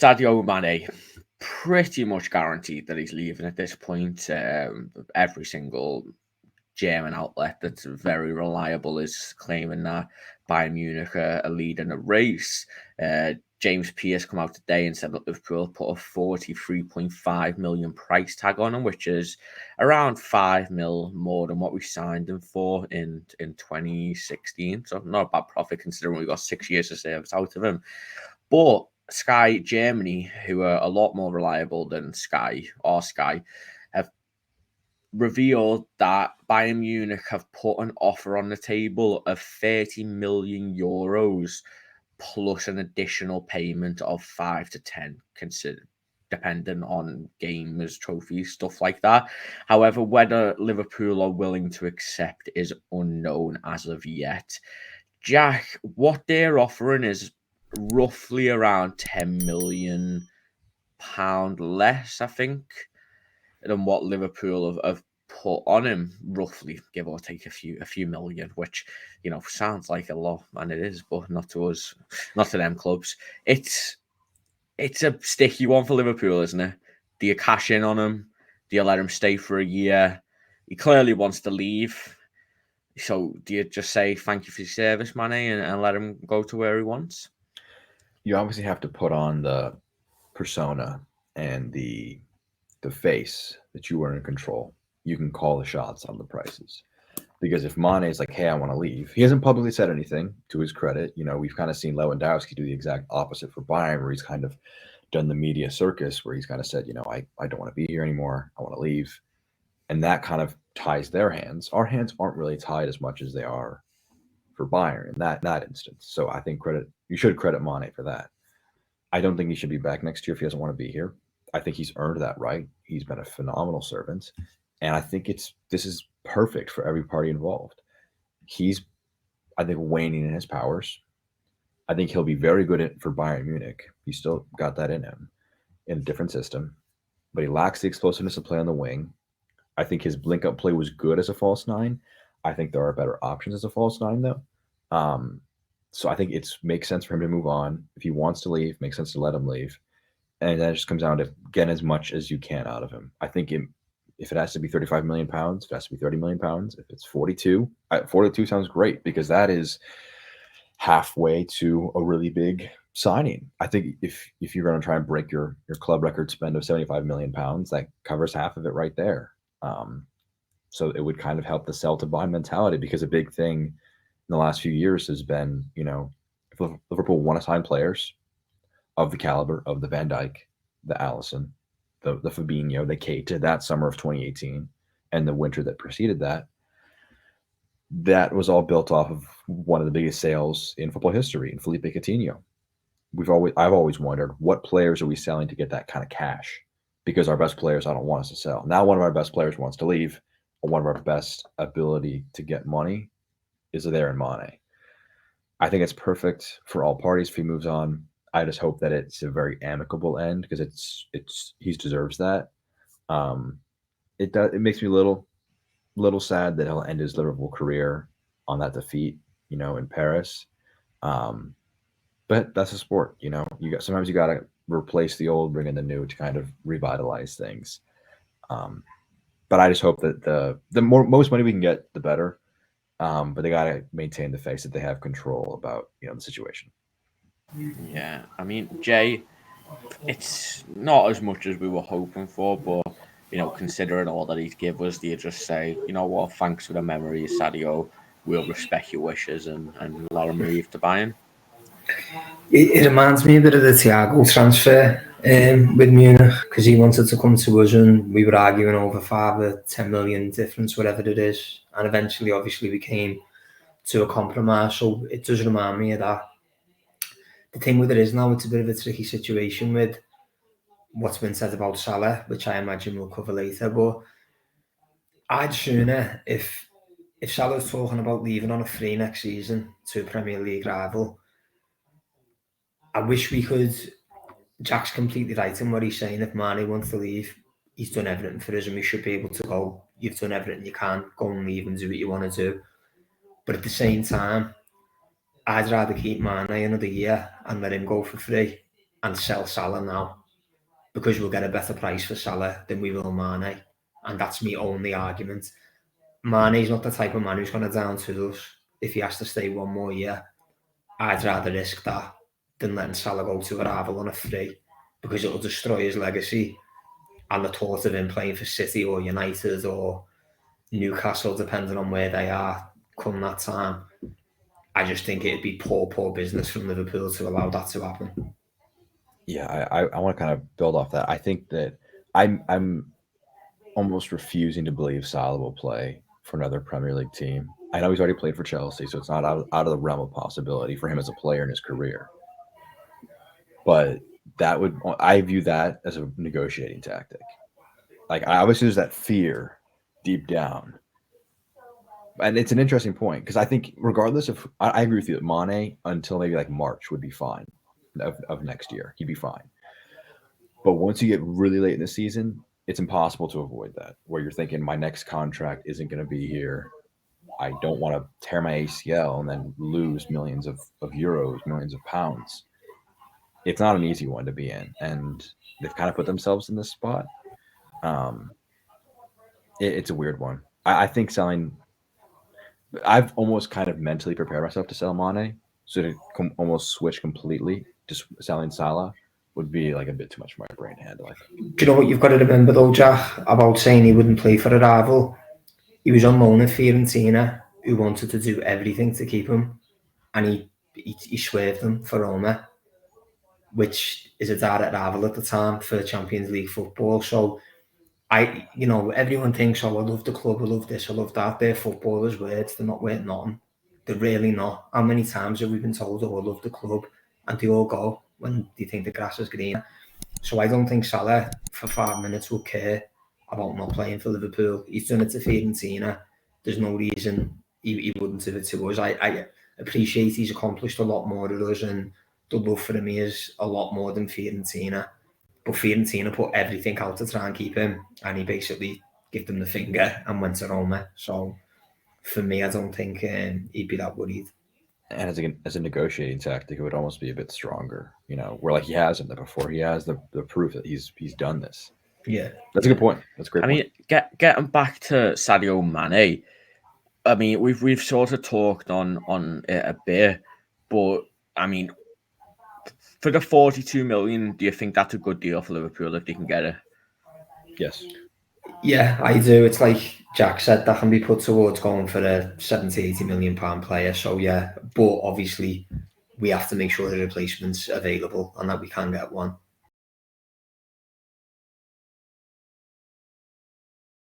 Sadio Mane, pretty much guaranteed that he's leaving at this point. Every single German outlet that's very reliable is claiming that Bayern Munich are leading a race. James Pearce come out today and said that Liverpool put a 43.5 million price tag on him, which is around 5 mil more than what we signed him for in 2016. So not a bad profit considering we got 6 years of service out of him. But Sky Germany, who are a lot more reliable than Sky, have revealed that Bayern Munich have put an offer on the table of 30 million euros plus an additional payment of 5 to 10, depending on games, trophies, stuff like that. However, whether Liverpool are willing to accept is unknown as of yet. Jack, what they're offering is roughly around £10 million less, I think, than what Liverpool have put on him, roughly, give or take a few million, which, you know, sounds like a lot, and it is, but not to us, not to them clubs. It's a sticky one for Liverpool, isn't it? Do you cash in on him? Do you let him stay for a year? He clearly wants to leave. So do you just say thank you for your service, Mane, and let him go to where he wants? You obviously have to put on the persona and the face that you are in control. You can call the shots on the prices. Because if Mane is like, hey, I want to leave, he hasn't publicly said anything, to his credit. You know, we've kind of seen Lewandowski do the exact opposite for Bayern, where he's kind of done the media circus, where he's kind of said, you know, I don't want to be here anymore. I want to leave. And that kind of ties their hands. Our hands aren't really tied as much as they are for Bayern in that instance. So I think you should credit Mane for that. I don't think he should be back next year if he doesn't want to be here. I think he's earned that right. He's been a phenomenal servant. And I think this is perfect for every party involved. He's, I think, waning in his powers. I think he'll be very good for Bayern Munich. He's still got that in him in a different system. But he lacks the explosiveness to play on the wing. I think his blink-up play was good as a false nine. I think there are better options as a false nine, though. So I think it makes sense for him to move on. If he wants to leave, makes sense to let him leave. And then it just comes down to getting as much as you can out of him. I think if it has to be 35 million pounds, if it has to be 30 million pounds, if it's 42, 42 sounds great, because that is halfway to a really big signing. I think if you're going to try and break your club record spend of 75 million pounds, that covers half of it right there. So it would kind of help the sell to buy mentality, because a big thing in the last few years has been, you know, if Liverpool want to sign players of the caliber of the Van Dijk, the Alisson, the Fabinho, the Keita, that summer of 2018 and the winter that preceded that, that was all built off of one of the biggest sales in football history, in Felipe Coutinho. I've always wondered, what players are we selling to get that kind of cash? Because our best players, I don't want us to sell. Now one of our best players wants to leave, or one of our best ability to get money is there in Mane. I think it's perfect for all parties if he moves on. I just hope that it's a very amicable end, because he deserves that. It makes me a little sad that he'll end his Liverpool career on that defeat, you know, in Paris. But that's a sport, you know. Sometimes you got to replace the old, bring in the new to kind of revitalize things. But I just hope that the most money we can get, the better. But they got to maintain the face that they have control about, you know, the situation. Yeah, I mean, Jay, it's not as much as we were hoping for, but, you know, considering all that he's give us, do you just say, you know what, thanks for the memories, Sadio, we'll respect your wishes and let him leave to Bayern? It reminds me a bit of the Thiago transfer with Munich, because he wanted to come to us and we were arguing over 5 or 10 million difference, whatever it is. And eventually, obviously, we came to a compromise. So it does remind me of that. The thing with it is now, it's a bit of a tricky situation with what's been said about Salah, which I imagine we'll cover later. But I'd sooner, if Salah's talking about leaving on a free next season to a Premier League rival, I wish we could. Jack's completely right in what he's saying. If Mane wants to leave, he's done everything for us and we should be able to go, you've done everything you can, go and leave and do what you want to do. But at the same time, I'd rather keep Mane another year and let him go for free and sell Salah now, because we'll get a better price for Salah than we will Mane. And that's my only argument. Mane's not the type of man who's going to down to us if he has to stay one more year. I'd rather risk that than letting Salah go to a rival on a free, because it'll destroy his legacy. And the thought of him playing for City or United or Newcastle, depending on where they are come that time, I just think it'd be poor business from Liverpool to allow that to happen. Yeah, I want to kind of build off that. I think that I'm almost refusing to believe Salah will play for another Premier League team. I know he's already played for Chelsea, so it's not out of the realm of possibility for him as a player in his career. But I view that as a negotiating tactic. Like, obviously there's that fear deep down. And it's an interesting point, because I think regardless of, I agree with you that Mane until maybe like March would be fine of next year. He'd be fine. But once you get really late in the season, it's impossible to avoid that, where you're thinking my next contract isn't going to be here. I don't want to tear my ACL and then lose millions of euros, millions of pounds. It's not an easy one to be in, and they've kind of put themselves in this spot. It's a weird one. I think selling. I've almost kind of mentally prepared myself to sell Mane, so to almost switch completely, just selling Salah would be like a bit too much for my brain to handle. Do you know what you've got to remember though, Jack, about saying he wouldn't play for a rival? He was on loan at Fiorentina, who wanted to do everything to keep him, and he swerved them for Roma, which is a direct rival at the time for Champions League football. So everyone thinks, oh, I love the club, I love this, I love that. They're footballers' words, they're not worth nothing. They're really not. How many times have we been told, oh, I love the club, and they all go when they think the grass is green? So I don't think Salah for 5 minutes will care about not playing for Liverpool. He's done it to Fiorentina. There's no reason he wouldn't do it to us. I appreciate he's accomplished a lot more than us, and the love for him is a lot more than Fiorentina. But Fiorentina put everything out to try and keep him, and he basically gave them the finger and went to Roma. So for me, I don't think he'd be that worried. And as a negotiating tactic, it would almost be a bit stronger, where like he hasn't before. He has the proof that he's done this. Yeah, that's a good point. That's a great. I mean, getting back to Sadio Mane, I mean, we've sort of talked on it a bit, but I mean, for the 42 million, do you think that's a good deal for Liverpool if they can get it? Yes. Yeah, I do. It's like Jack said, that can be put towards going for a 70-80 million pound player. So yeah, but obviously we have to make sure the replacement's available and that we can get one.